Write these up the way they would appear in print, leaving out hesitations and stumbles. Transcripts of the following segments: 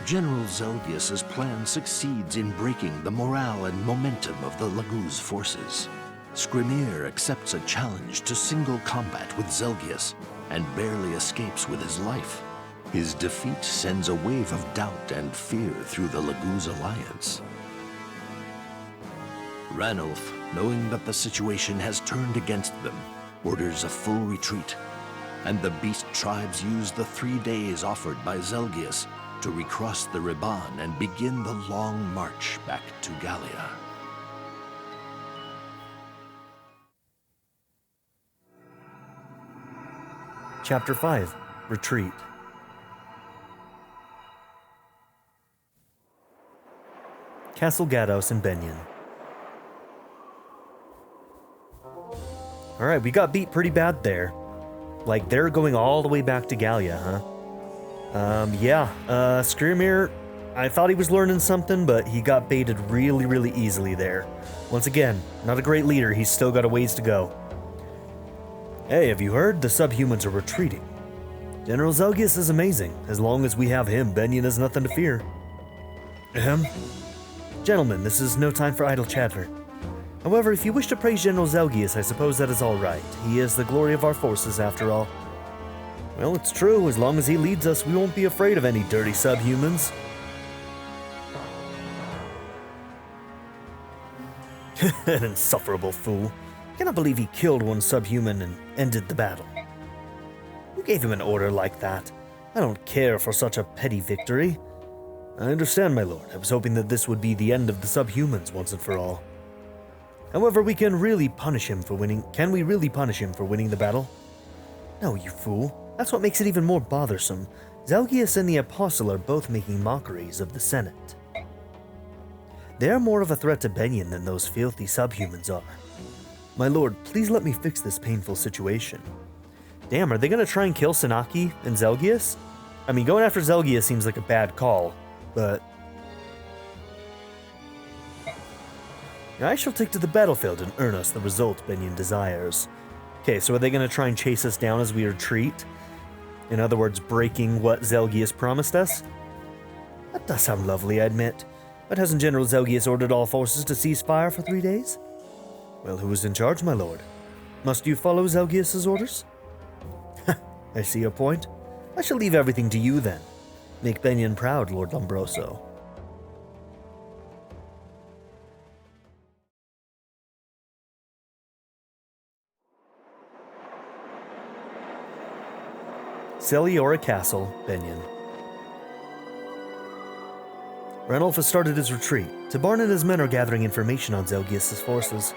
General Zelgius's plan succeeds in breaking the morale and momentum of the Laguz forces. Skrimir accepts a challenge to single combat with Zelgius and barely escapes with his life. His defeat sends a wave of doubt and fear through the Laguz alliance. Ranulf, knowing that the situation has turned against them, orders a full retreat, and the beast tribes use the 3 days offered by Zelgius to recross the Riban and begin the long march back to Gallia. Chapter 5. Retreat. Castle Gados and Begnion. Alright, we got beat pretty bad there. Like, they're going all the way back to Gallia, huh? Skrimir, I thought he was learning something, but he got baited really easily there. Once again, not a great leader, he's still got a ways to go. Hey, have you heard? The subhumans are retreating. General Zelgius is amazing. As long as we have him, Begnion has nothing to fear. Ahem. Gentlemen, this is no time for idle chatter. However, if you wish to praise General Zelgius, I suppose that is all right. He is the glory of our forces, after all. Well, it's true. As long as he leads us, we won't be afraid of any dirty subhumans. An insufferable fool. Cannot believe he killed one subhuman and ended the battle. Who gave him an order like that? I don't care for such a petty victory. I understand, my lord. I was hoping that this would be the end of the subhumans once and for all. However, we can really punish him for winning. Can we really punish him for winning the battle? No, you fool. That's what makes it even more bothersome. Zelgius and the Apostle are both making mockeries of the Senate. They are more of a threat to Begnion than those filthy subhumans are. My lord, please let me fix this painful situation. Damn, are they going to try and kill Senaki and Zelgius? I mean, going after Zelgius seems like a bad call, but... I shall take to the battlefield and earn us the result Begnion desires. Okay, so are they going to try and chase us down as we retreat? In other words, breaking what Zelgius promised us? That does sound lovely, I admit. But hasn't General Zelgius ordered all forces to cease fire for 3 days? Well, who is in charge, my lord? Must you follow Zelgius's orders? I see your point. I shall leave everything to you, then. Make Begnion proud, Lord Lombroso. Celiora Castle, Begnion. Ranulf has started his retreat. Tabarn and his men are gathering information on Zelgius's forces.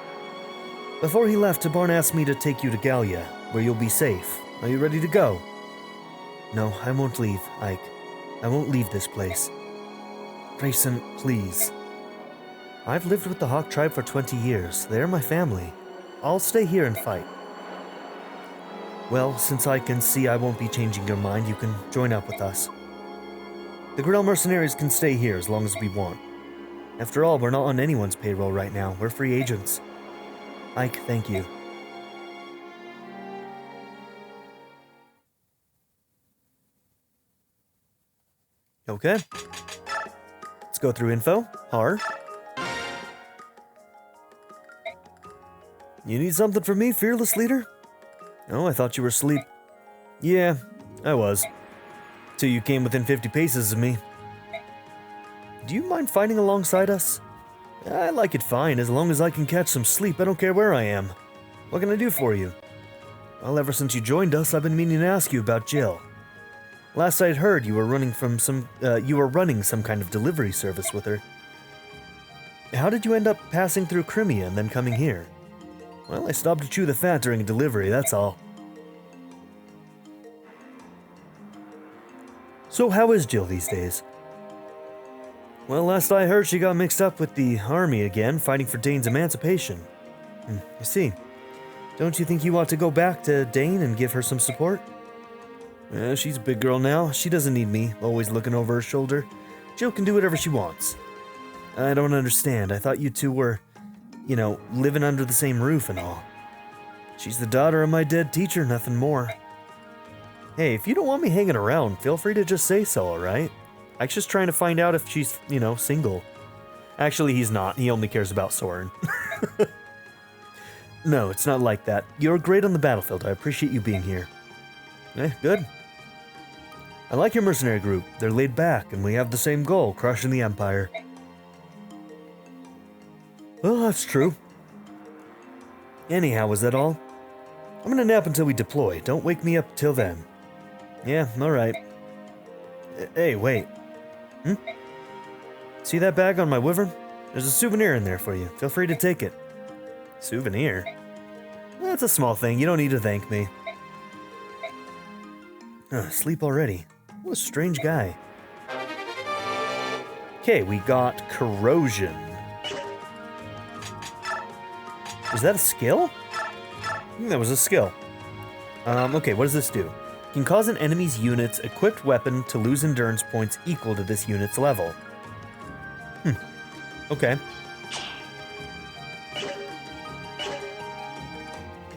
Before he left, Tabarn asked me to take you to Gallia, where you'll be safe. Are you ready to go? No, I won't leave, Ike. I won't leave this place. Grayson, please. I've lived with the Hawk tribe for 20 years. They're my family. I'll stay here and fight. Well, since I can see I won't be changing your mind, you can join up with us. The Grill mercenaries can stay here as long as we want. After all, we're not on anyone's payroll right now. We're free agents. Ike, thank you. Okay. Let's go through info. Har. You need something from me, fearless leader? Oh, I thought you were asleep. Yeah, I was. Till you came within 50 paces of me. Do you mind fighting alongside us? I like it fine, as long as I can catch some sleep. I don't care where I am. What can I do for you? Well, ever since you joined us, I've been meaning to ask you about Jill. Last I'd heard, you were running some kind of delivery service with her. How did you end up passing through Crimea and then coming here? Well, I stopped to chew the fat during a delivery, that's all. So how is Jill these days? Well, last I heard, she got mixed up with the army again, fighting for Daien's emancipation. I see. Don't you think you ought to go back to Daien and give her some support? She's a big girl now. She doesn't need me, always looking over her shoulder. Jill can do whatever she wants. I don't understand. I thought you two were, living under the same roof and all. She's the daughter of my dead teacher, nothing more. Hey, if you don't want me hanging around, feel free to just say so, alright? I'm just trying to find out if she's, you know, single. Actually, he's not. He only cares about Soren. No, it's not like that. You're great on the battlefield. I appreciate you being here. Good. I like your mercenary group. They're laid back, and we have the same goal, crushing the Empire. Well, that's true. Anyhow, was that all? I'm gonna nap until we deploy. Don't wake me up till then. Yeah, alright. Hey, wait. See that bag on my wyvern? There's a souvenir in there for you. Feel free to take it. Souvenir? That's a small thing. You don't need to thank me. Sleep already. What a strange guy. Okay, we got corrosion. Was that a skill? I think that was a skill. Okay, what does this do? Can cause an enemy's unit's equipped weapon to lose endurance points equal to this unit's level. Okay.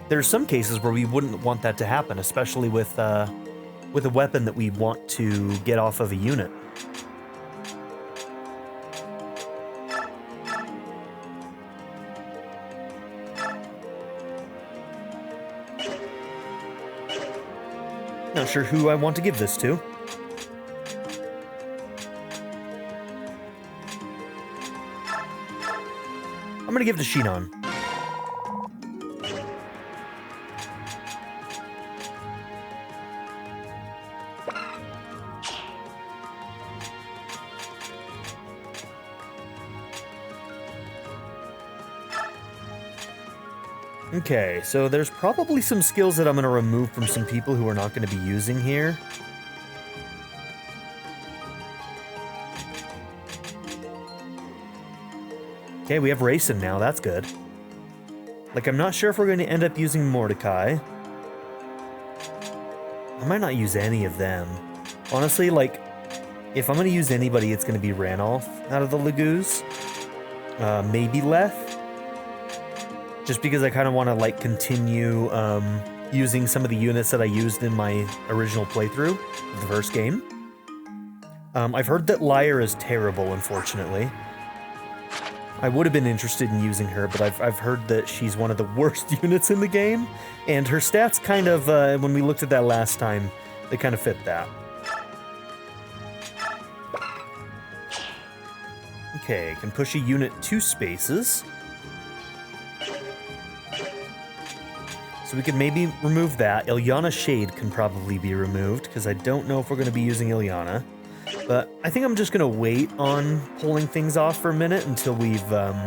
There are some cases where we wouldn't want that to happen, especially with a weapon that we want to get off of a unit. Not sure who I want to give this to. I'm gonna give it to Shinon. Okay, so there's probably some skills that I'm going to remove from some people who are not going to be using here. Okay, we have Racing now, that's good. Like, I'm not sure if we're going to end up using Mordecai. I might not use any of them. Honestly, like, if I'm going to use anybody, it's going to be Ranulf out of the Laguz. Maybe Leth. Just because I kind of want to, like, continue using some of the units that I used in my original playthrough of the first game. I've heard that Lyre is terrible, unfortunately. I would have been interested in using her, but I've heard that she's one of the worst units in the game, and her stats kind of, when we looked at that last time, they kind of fit that. Okay, can push a unit 2 spaces. So we could maybe remove that. Ilyana Shade can probably be removed, because I don't know if we're going to be using Ilyana. But I think I'm just going to wait on pulling things off for a minute until we've... I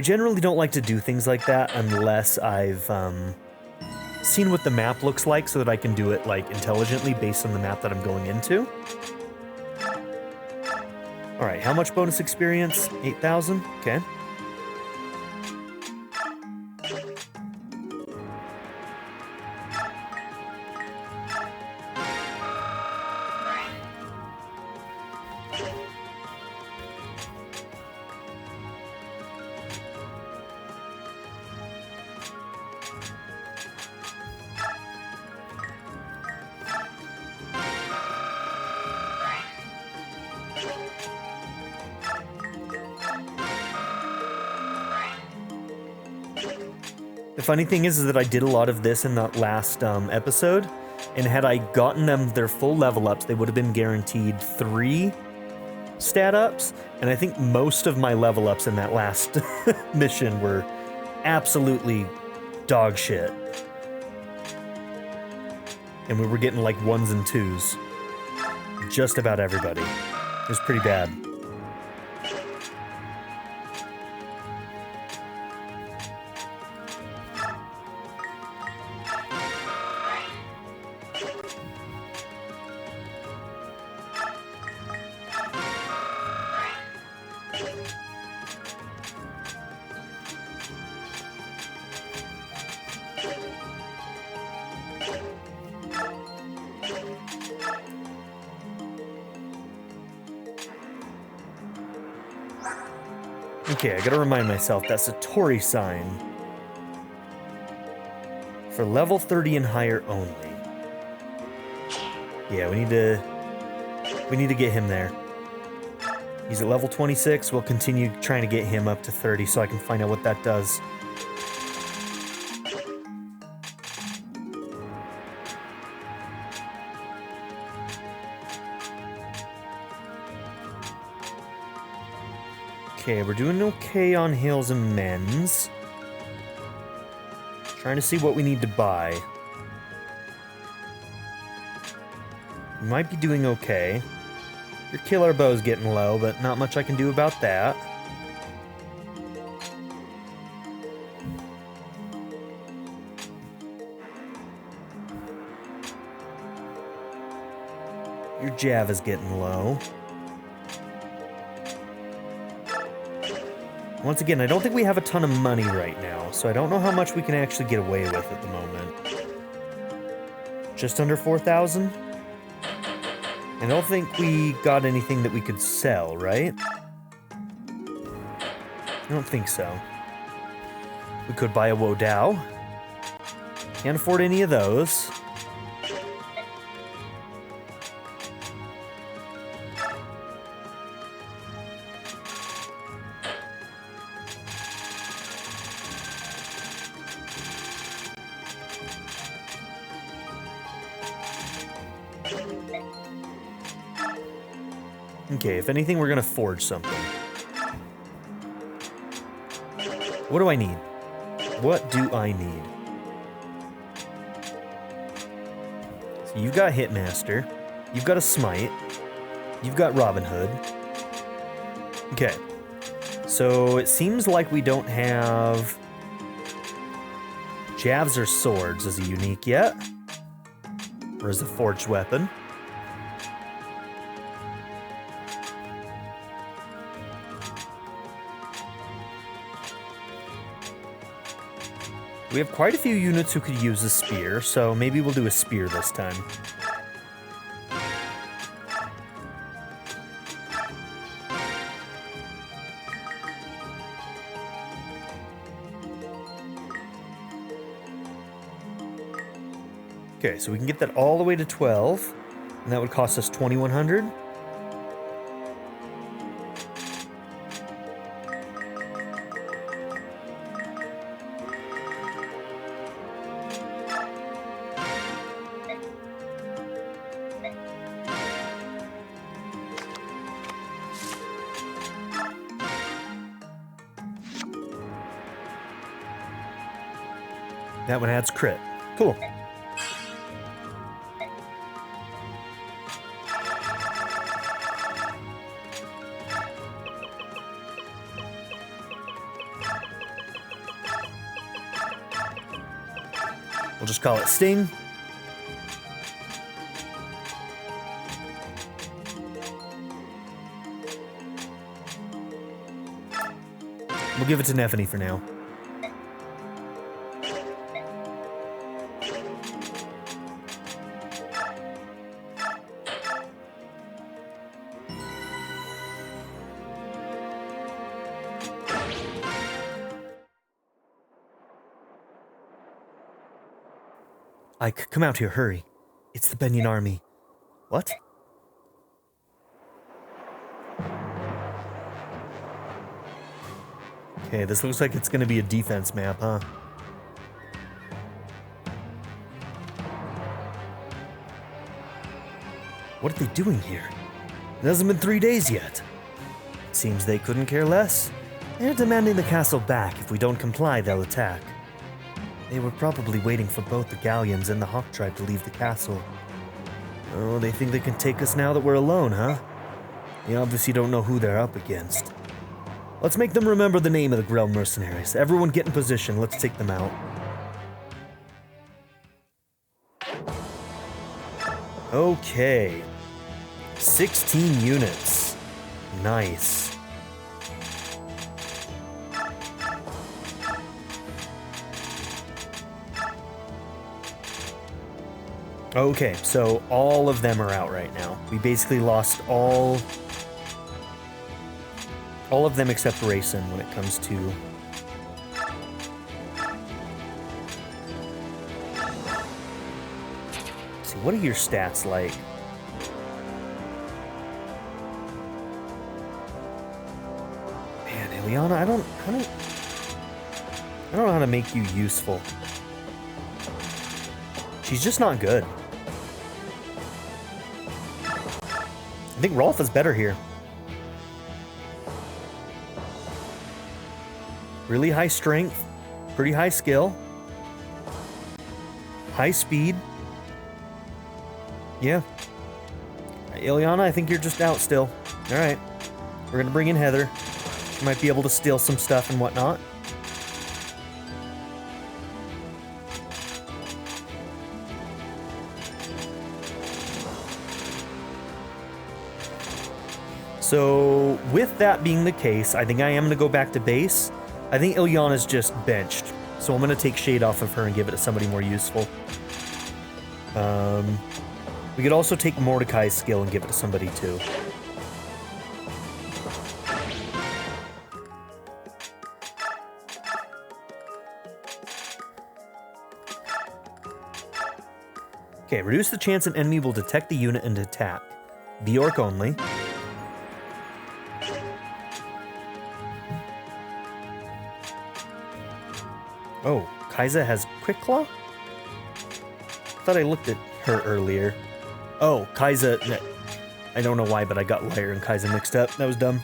generally don't like to do things like that unless I've seen what the map looks like so that I can do it, like, intelligently based on the map that I'm going into. Alright, how much bonus experience? 8,000? Okay. The funny thing is that I did a lot of this in that last episode, and had I gotten them their full level ups, they would have been guaranteed 3 stat ups, and I think most of my level ups in that last mission were absolutely dog shit. And we were getting like 1s and 2s. Just about everybody. It was pretty bad. Okay, I gotta remind myself, that's a Satori sign. For level 30 and higher only. Yeah, we need to We need to get him there. He's at level 26. We'll continue trying to get him up to 30 so I can find out what that does. Okay, we're doing okay on Hales and Men's. Trying to see what we need to buy. We might be doing okay. Your killer bow's getting low, but not much I can do about that. Your Jav is getting low. Once again, I don't think we have a ton of money right now, so I don't know how much we can actually get away with at the moment. Just under 4,000? I don't think we got anything that we could sell, right? I don't think so. We could buy a Wodao. Can't afford any of those. Okay, if anything, we're gonna forge something. What do I need? What do I need? So you've got Hitmaster. You've got a Smite. You've got Robin Hood. Okay. So it seems like we don't have Javs or Swords as a unique yet. Or as a forged weapon. We have quite a few units who could use a spear, so maybe we'll do a spear this time. Okay, so we can get that all the way to 12, and that would cost us 2,100. That one adds crit. Cool. We'll just call it Sting. We'll give it to Nephany for now. Ike, come out here, hurry. It's the Begnion army. What? Okay, this looks like it's gonna be a defense map, huh? What are they doing here? It hasn't been 3 days yet. It seems they couldn't care less. They're demanding the castle back. If we don't comply, they'll attack. They were probably waiting for both the Galleons and the Hawk tribe to leave the castle. Oh, they think they can take us now that we're alone, huh? They obviously don't know who they're up against. Let's make them remember the name of the Grell mercenaries. Everyone get in position. Let's take them out. Okay. 16 units. Nice. Okay, so all of them are out right now. We basically lost all of them except Rayson when it comes to... Let's see, what are your stats like? Ileana, I don't know how to make you useful. She's just not good. I think Rolf is better here. Really high strength, pretty high skill, high speed. Yeah. Ileana, I think you're just out still. All right. We're gonna bring in Heather. She might be able to steal some stuff and whatnot. So, with that being the case, I think I am going to go back to base. I think Ileana's just benched. So I'm going to take Shade off of her and give it to somebody more useful. We could also take Mordecai's skill and give it to somebody too. Okay, reduce the chance an enemy will detect the unit and attack. Bjork only. Oh, Kaiza has Quick Claw? I thought I looked at her earlier. Oh, Kaiza... I don't know why, but I got Lyre and Kaiza mixed up. That was dumb.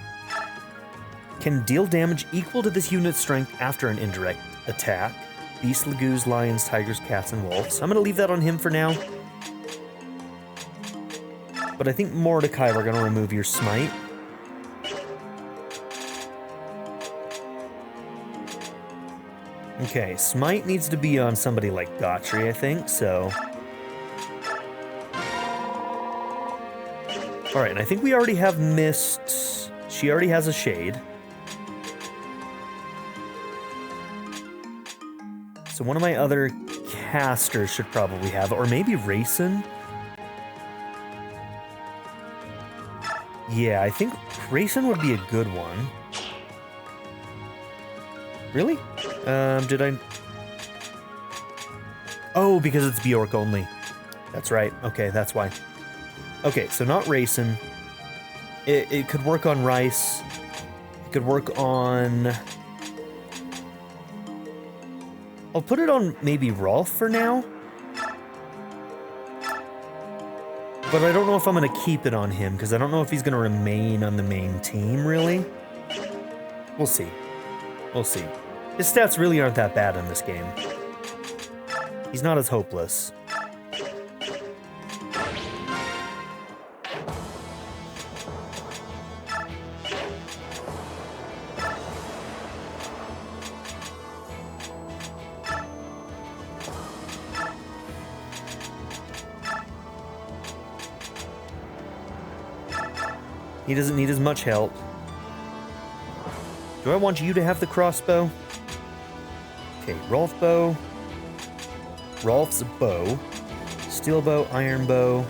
Can deal damage equal to this unit's strength after an indirect attack. Beasts, Laguz, lions, tigers, cats, and wolves. I'm going to leave that on him for now. But I think Mordecai, we're going to remove your smite. Okay, smite needs to be on somebody like Gotri, I think, so... Alright, and I think we already have Mist. She already has a Shade. So one of my other casters should probably have it, or maybe Rayson? Yeah, I think Rayson would be a good one. Really? Did I... Oh, because it's Bjork only. That's right. Okay, that's why. Okay, so not Rayson. It could work on Rice. It could work on... I'll put it on maybe Rolf for now. But I don't know if I'm going to keep it on him, because I don't know if he's going to remain on the main team, really. We'll see. We'll see. His stats really aren't that bad in this game. He's not as hopeless. He doesn't need as much help. Do I want you to have the crossbow? Okay, Rolf bow. Rolf's bow. Steel bow, iron bow.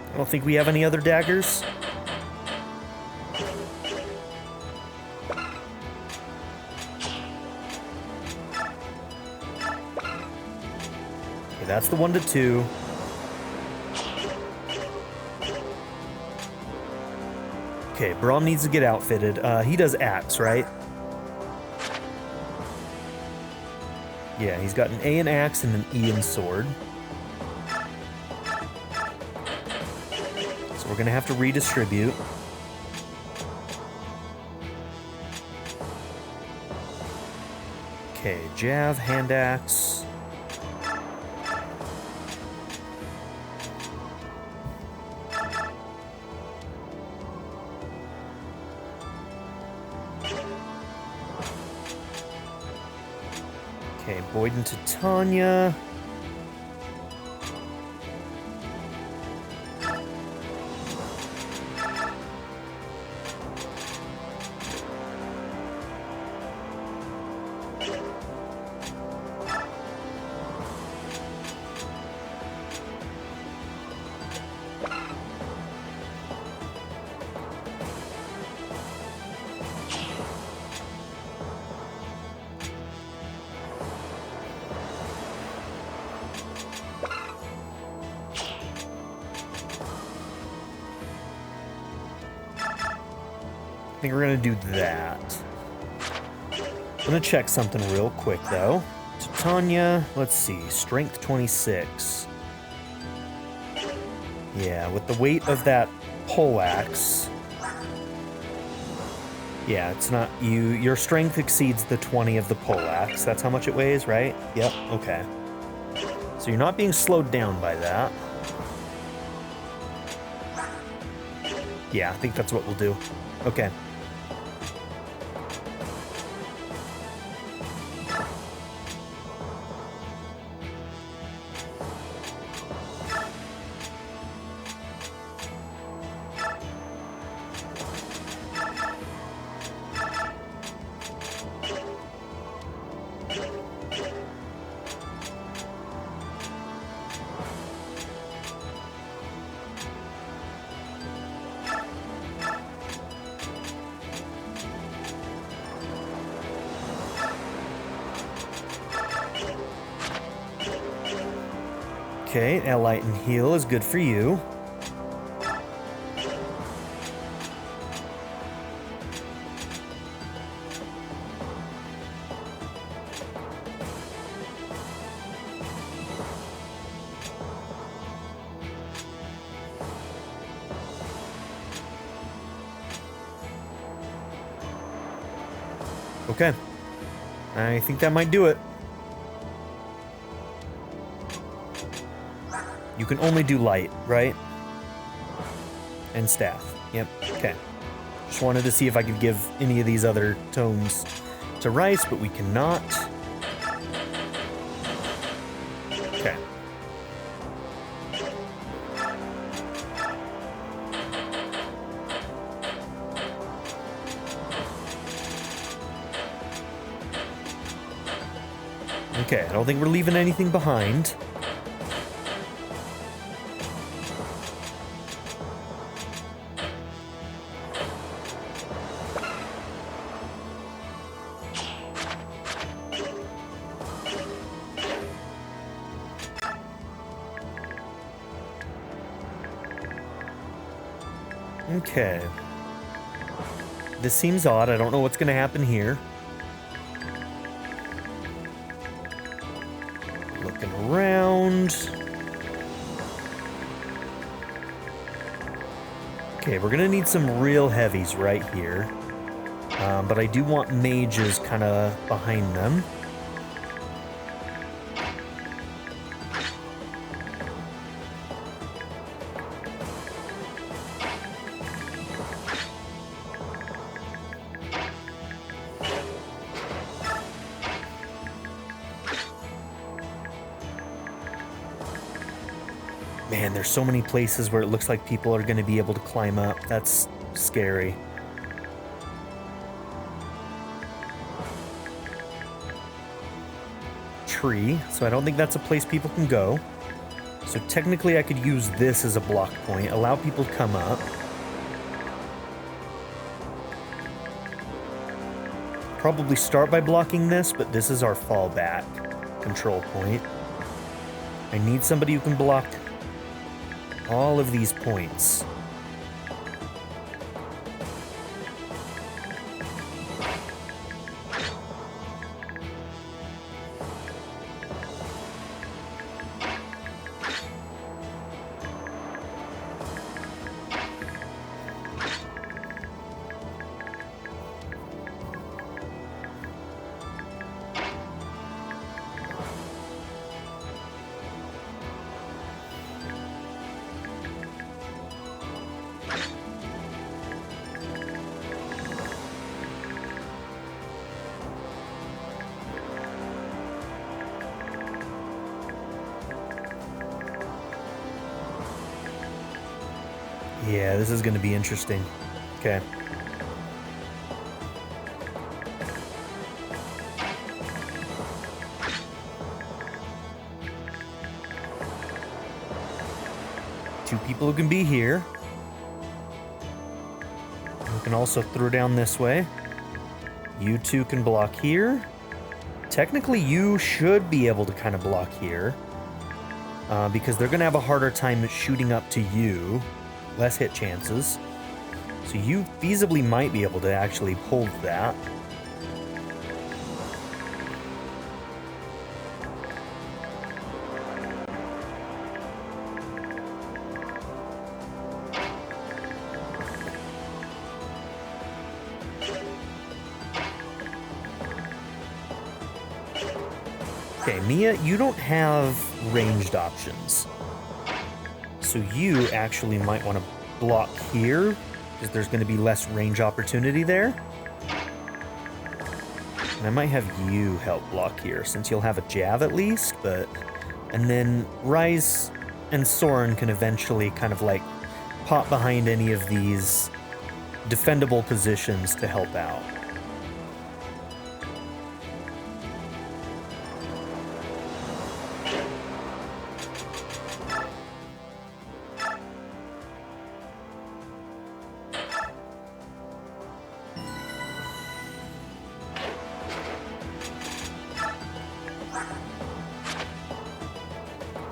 I don't think we have any other daggers. Okay, that's the 1 to 2. Okay, Braum needs to get outfitted. He does axe, right? Yeah, he's got an A in axe and an E in sword. So we're gonna have to redistribute. Okay, Jav, hand axe. Okay, Boyd and Titania. think we're gonna do that. I'm gonna check something real quick, though. Titania, let's see, strength 26. Yeah, with the weight of that poleaxe... Yeah, it's not you. Your strength exceeds the 20 of the poleaxe. That's how much it weighs, right? Yep, okay. So you're not being slowed down by that. Yeah, I think that's what we'll do. Okay. Okay, Light and Heal is good for you. Okay. I think that might do it. You can only do light, right? And staff. Yep, okay. Just wanted to see if I could give any of these other tomes to Rice, but we cannot. Okay. Okay, I don't think we're leaving anything behind. Okay. This seems odd. I don't know what's going to happen here. Looking around. Okay, we're going to need some real heavies right here. But I do want mages kind of behind them. Man, there's so many places where it looks like people are going to be able to climb up. That's scary. Tree, so I don't think that's a place people can go. So technically I could use this as a block point, allow people to come up. Probably start by blocking this, but this is our fallback control point. I need somebody who can block all of these points. Yeah, this is going to be interesting. Okay. Two people who can be here. We can also throw down this way. You two can block here. Technically, you should be able to kind of block here. Because they're going to have a harder time shooting up to you. Less hit chances. So you feasibly might be able to actually hold that. Okay, Mia, you don't have ranged options. So you actually might want to block here, because there's going to be less range opportunity there. And I might have you help block here, since you'll have a jab at least, but... And then Rise and Soren can eventually kind of like pop behind any of these defendable positions to help out.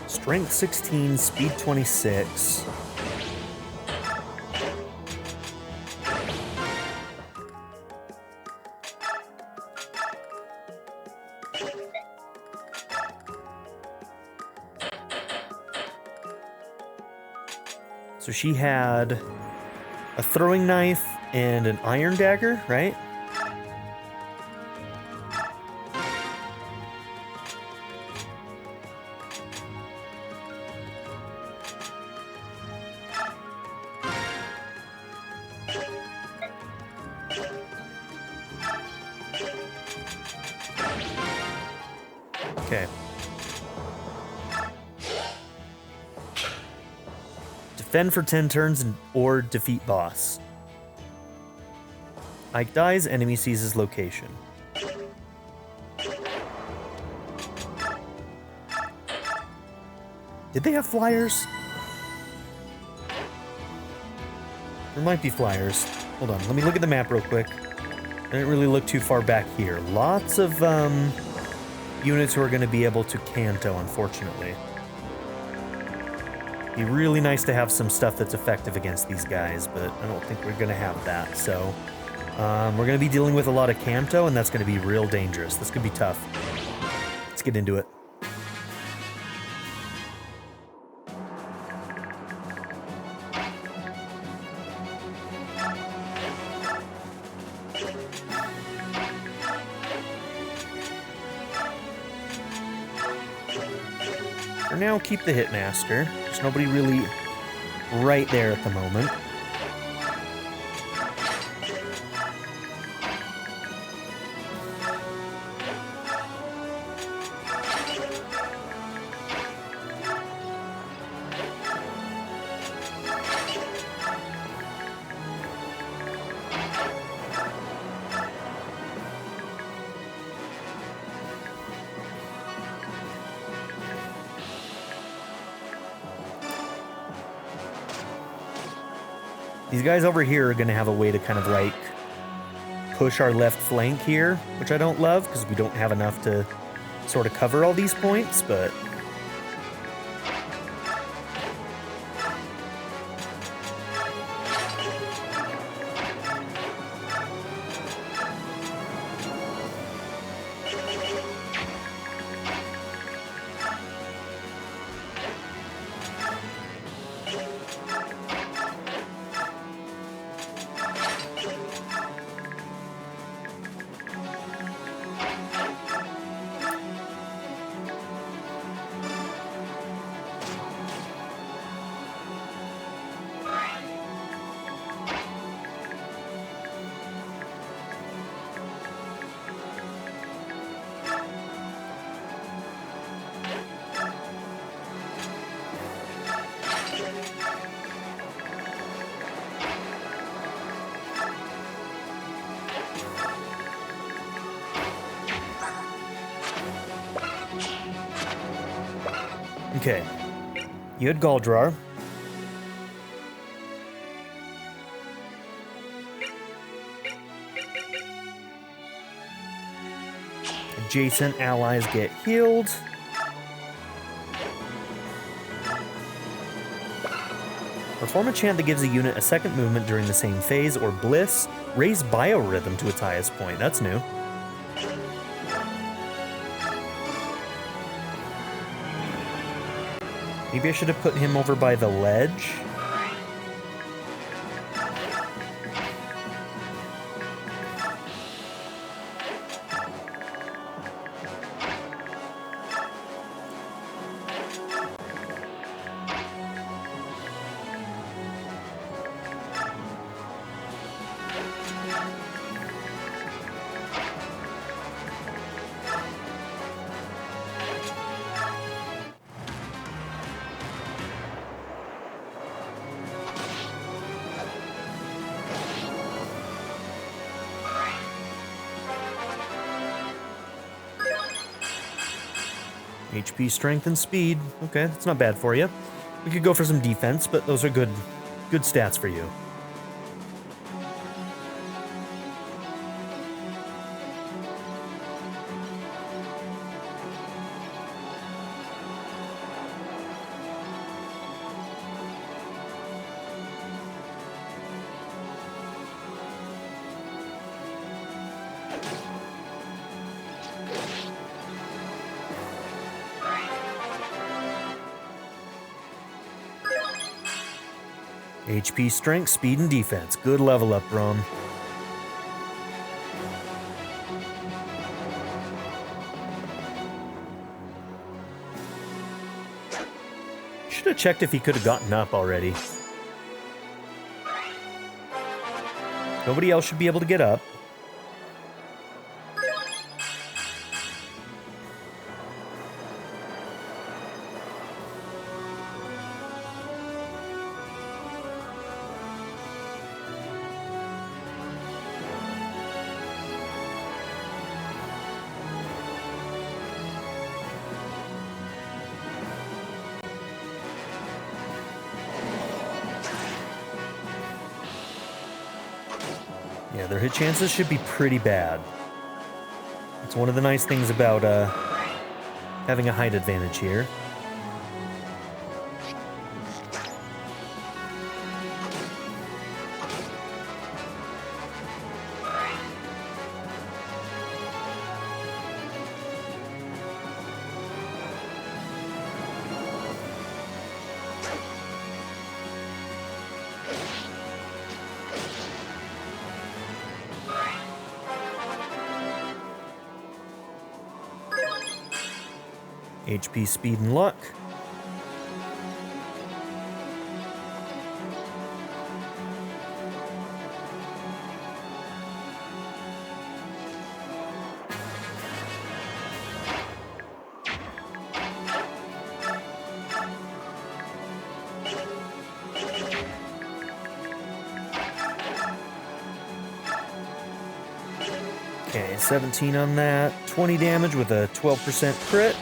Strength 16, speed 26. So she had a throwing knife and an iron dagger, right? Okay. Defend for 10 turns or defeat boss. Ike dies, enemy sees his location. Did they have flyers? There might be flyers. Hold on, let me look at the map real quick. I didn't really look too far back here. Lots of units who are going to be able to canto, unfortunately. Be really nice to have some stuff that's effective against these guys, but I don't think we're going to have that. So we're going to be dealing with a lot of canto, and that's going to be real dangerous. This could be tough. Let's get into it. For now, keep the Hitmaster. There's nobody really right there at the moment. These guys over here are going to have a way to kind of like push our left flank here, which I don't love because we don't have enough to sort of cover all these points, but... Okay, you had Galdrar. Adjacent allies get healed. Perform a chant that gives a unit a second movement during the same phase, or bliss. Raise biorhythm to its highest point. That's new. Maybe I should have put him over by the ledge. HP, strength, and speed. Okay, that's not bad for you. We could go for some defense, but those are good stats for you. HP, strength, speed, and defense. Good level up, Brom. Should have checked if he could have gotten up already. Nobody else should be able to get up. Yeah, their hit chances should be pretty bad. It's one of the nice things about having a height advantage here. HP, speed, and luck. Okay, 17 on that. 20 damage with a 12% crit.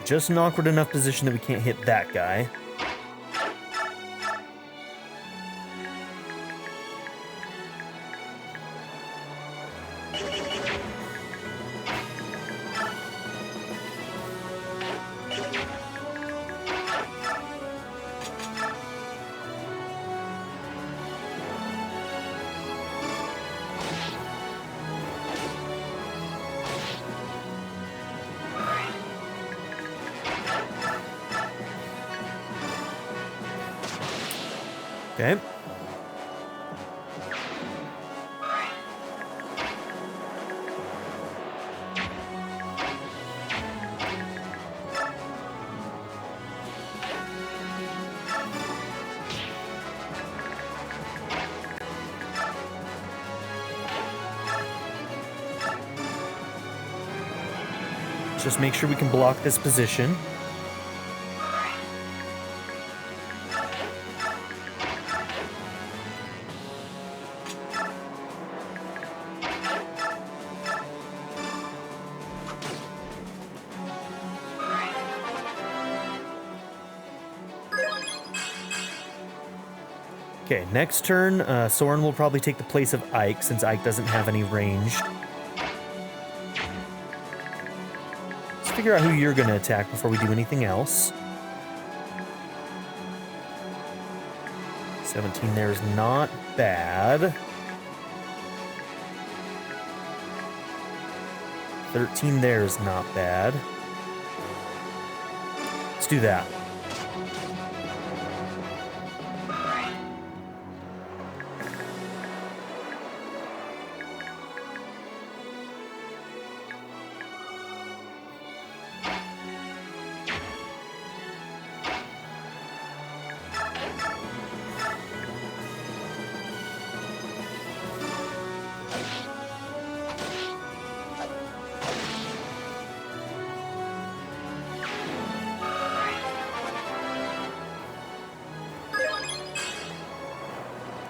Just an awkward enough position that we can't hit that guy. Okay. Just make sure we can block this position. Okay, next turn, Soren will probably take the place of Ike, since Ike doesn't have any ranged. Let's figure out who you're going to attack before we do anything else. 17 there is not bad. 13 there is not bad. Let's do that.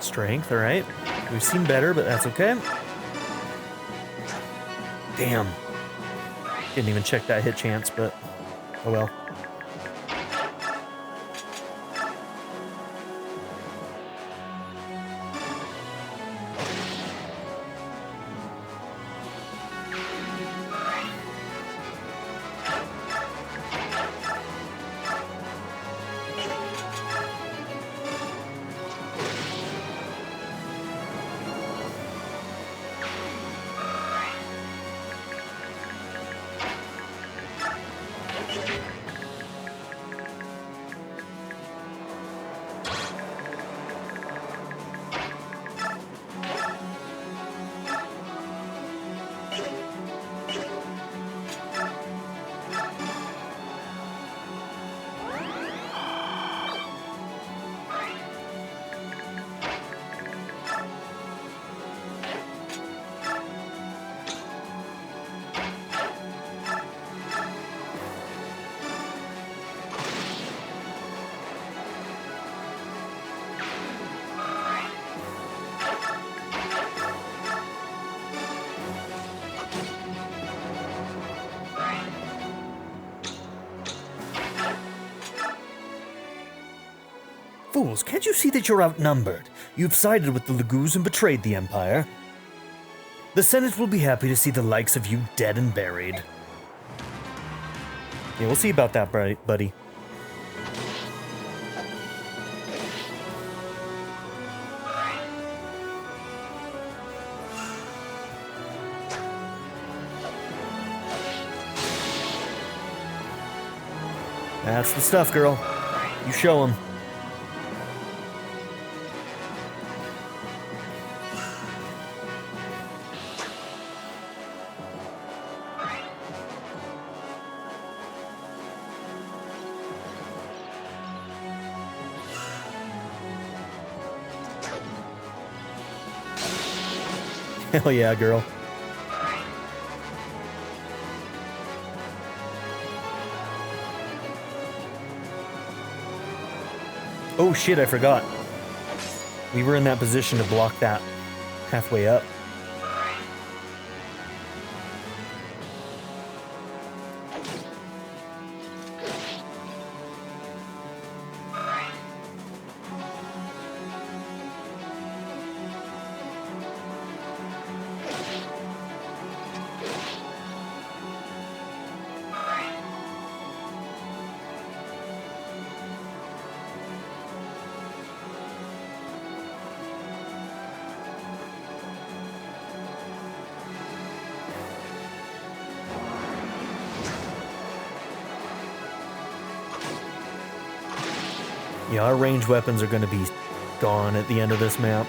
Strength, all right. We've seen better, but that's okay. Damn. Didn't even check that hit chance, but oh well. Fools, can't you see that you're outnumbered? You've sided with the Laguz and betrayed the Empire. The Senate will be happy to see the likes of you dead and buried. Yeah, we'll see about that, buddy. That's the stuff, girl. You show him. Hell yeah, girl. Oh shit, I forgot. We were in that position to block that halfway up. Yeah, our ranged weapons are going to be gone at the end of this map.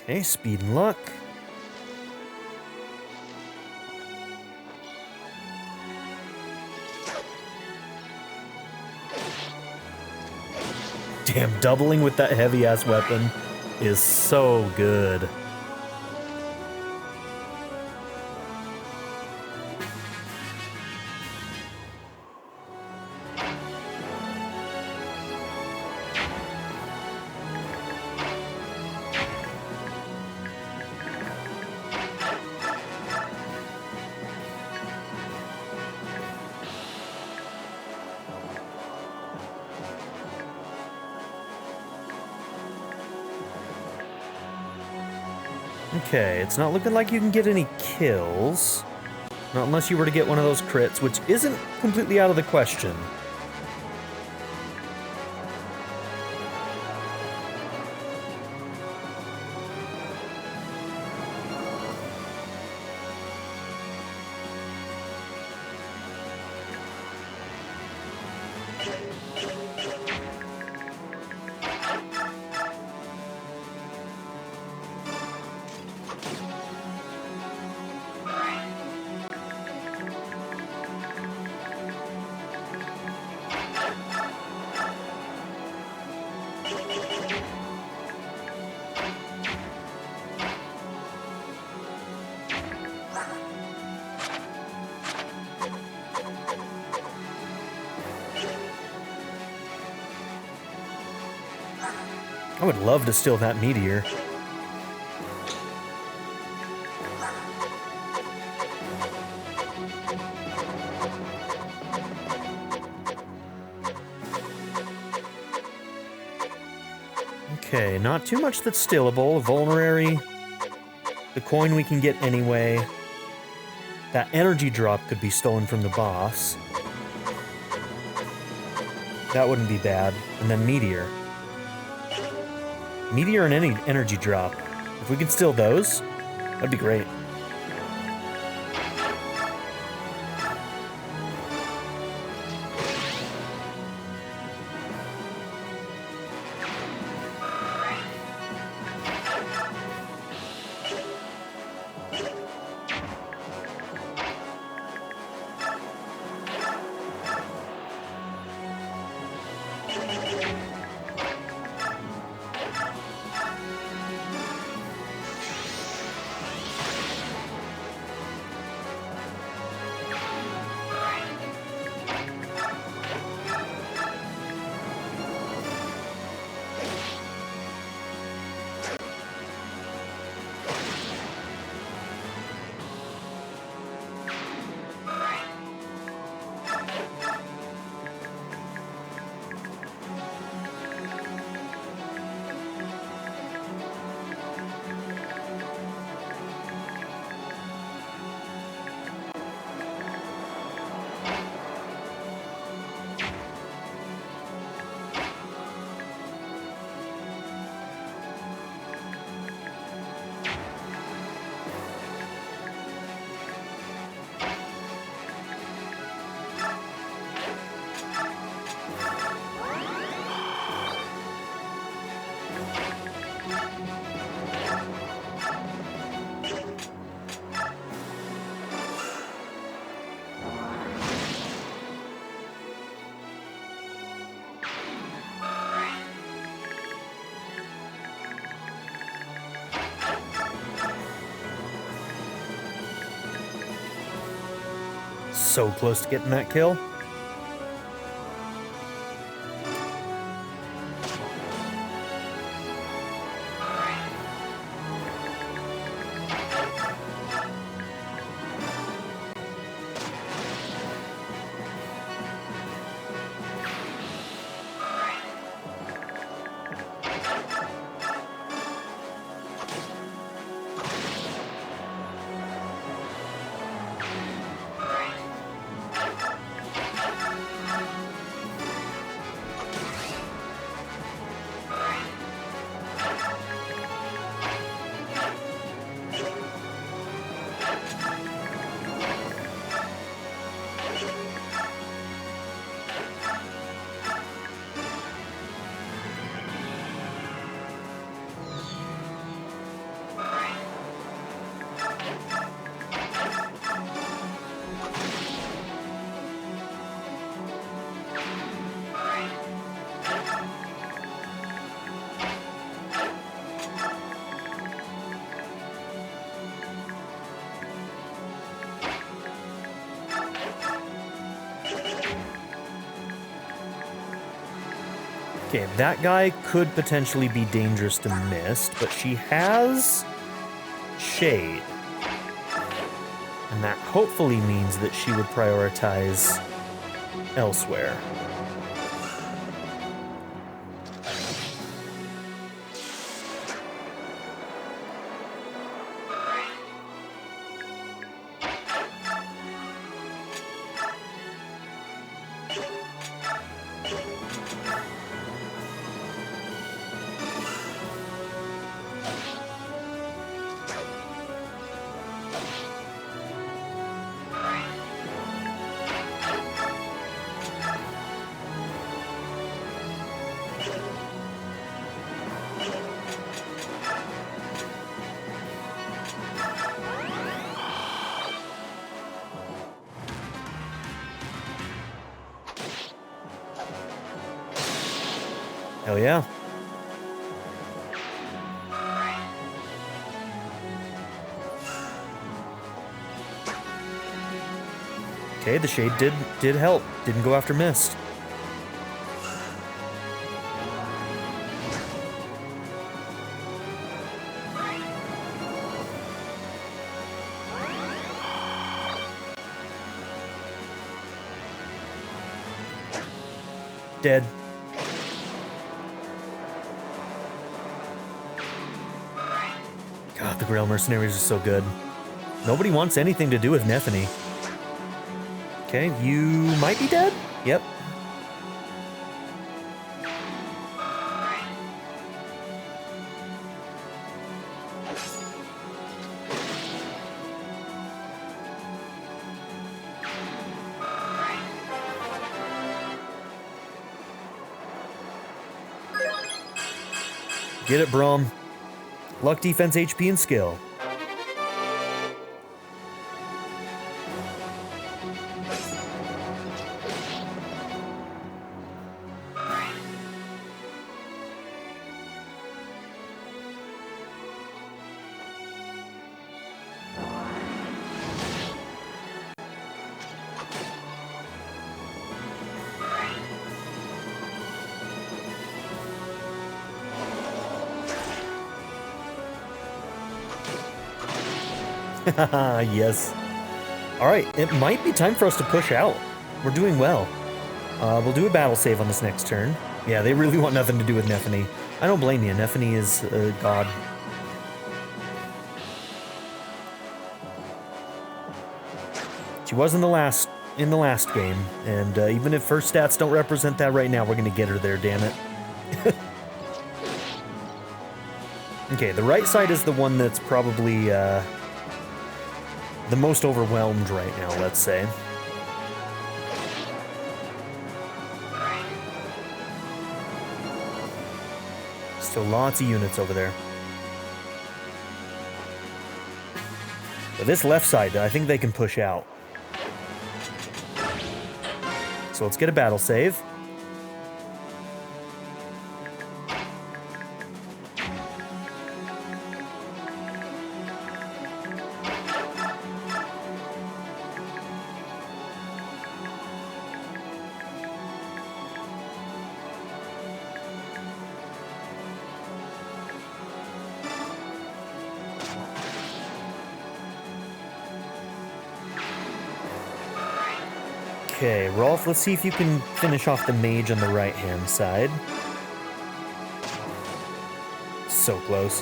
Okay, speed and luck. Damn, doubling with that heavy-ass weapon is so good. Okay, it's not looking like you can get any kills. Not unless you were to get one of those crits, which isn't completely out of the question. I would love to steal that meteor. Okay, not too much that's stealable. Vulnerary. The coin we can get anyway. That energy drop could be stolen from the boss. That wouldn't be bad. And then meteor. Meteor and any energy drop. If we could steal those, that'd be great. So close to getting that kill. Okay, that guy could potentially be dangerous to miss, but she has Shade. And that hopefully means that she would prioritize elsewhere. Hell yeah. Okay, the shade did help. Didn't go after mist. Dead. God, the Grail Mercenaries are so good. Nobody wants anything to do with Nephany. Okay, you might be dead? Yep. Get it, Braum. Luck, defense, HP, and skill. Yes. Alright, it might be time for us to push out. We're doing well. We'll do a battle save on this next turn. Yeah, they really want nothing to do with Nephany. I don't blame you. Nephany is a god. She was in the last game, and even if her stats don't represent that right now, we're gonna get her there, damn it. Okay, the right side is the one that's probably the most overwhelmed right now, let's say. Still lots of units over there. But this left side, I think they can push out. So let's get a battle save. Okay, Rolf, let's see if you can finish off the mage on the right-hand side. So close.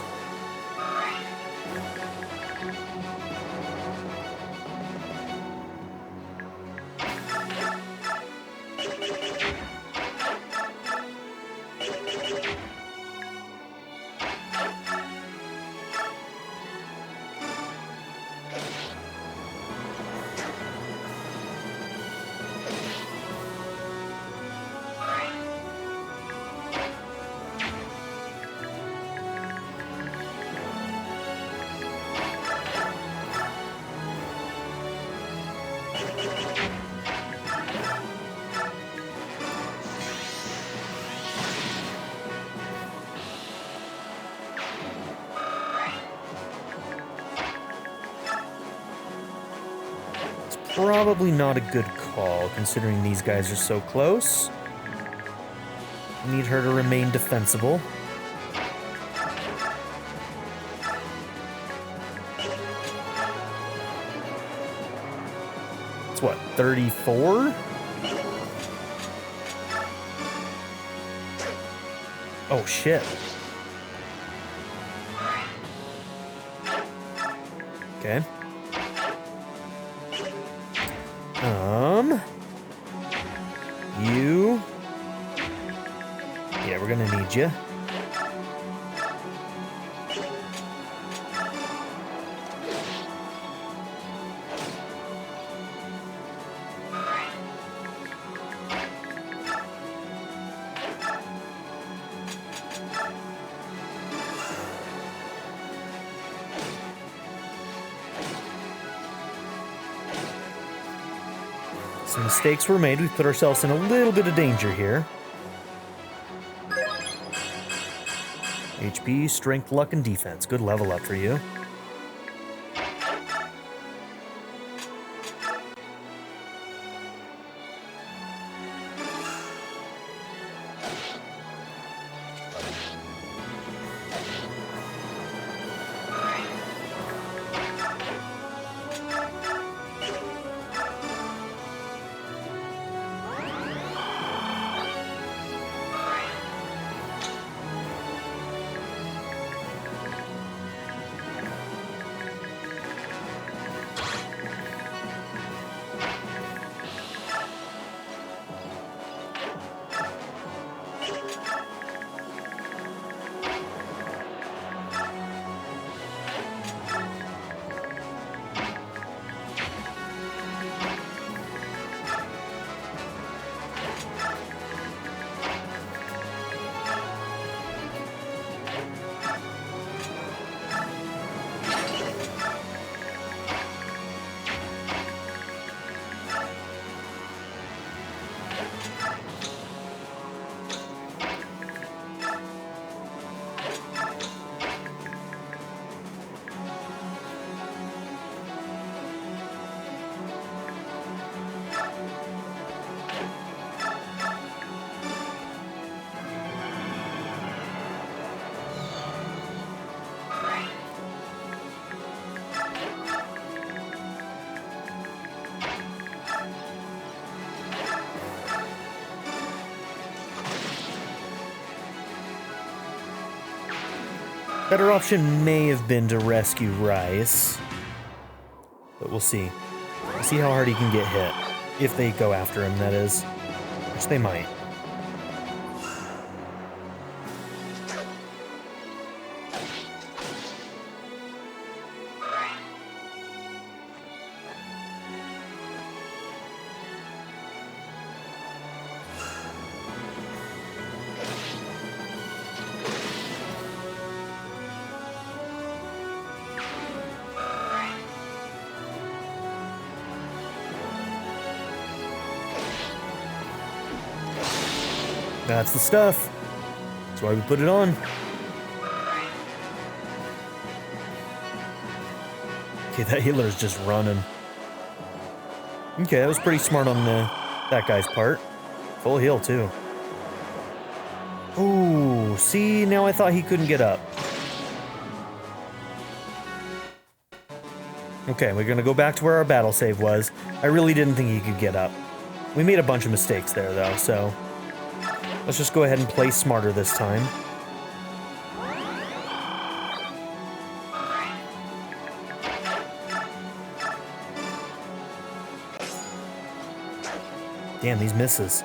Probably not a good call, considering these guys are so close. Need her to remain defensible. It's what, 34? Oh, shit. Okay. You. Yeah, we're gonna need you. Some mistakes were made. We put ourselves in a little bit of danger here. HP, strength, luck, and defense. Good level up for you. Better option may have been to rescue Rice, but we'll see. We'll see how hard he can get hit. If they go after him, that is. Which they might. That's the stuff. That's why we put it on. Okay, that healer's just running. Okay, that was pretty smart on that guy's part. Full heal, too. Ooh, see, now I thought he couldn't get up. Okay, we're gonna go back to where our battle save was. I really didn't think he could get up. We made a bunch of mistakes there, though, so... let's just go ahead and play smarter this time. Damn, these misses.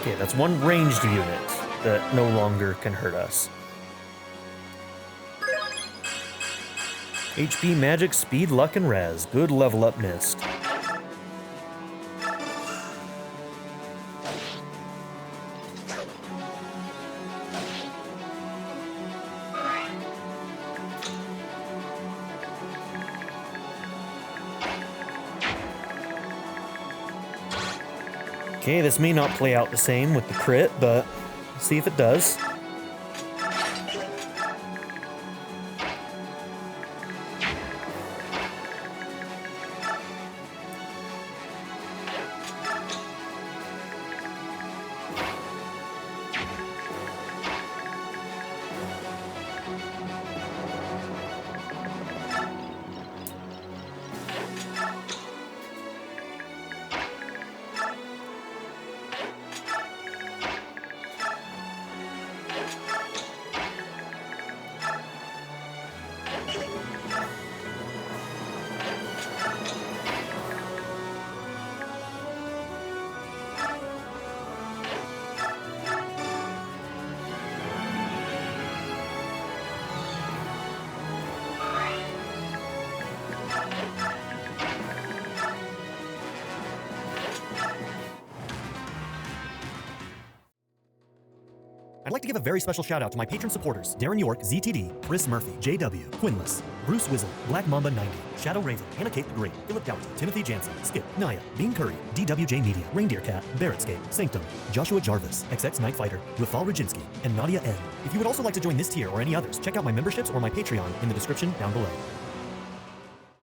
Okay, that's one ranged unit that no longer can hurt us. HP, magic, speed, luck, and res. Good level up Mist. Okay, this may not play out the same with the crit, but let's see if it does. I'd like to give a very special shout out to my patron supporters: Darren York, ZTD, Chris Murphy, JW, Quinless, Bruce Wizzle, Black Mamba 90, Shadow Raven, Anna Kate the Great, Philip Downton, Timothy Jansen, Skip, Naya, Bean Curry, DWJ Media, Reindeer Cat, Barrettscape, Sanctum, Joshua Jarvis, XX Night Fighter, Rafal Rajinski, and Nadia N. If you would also like to join this tier or any others, check out my memberships or my Patreon in the description down below.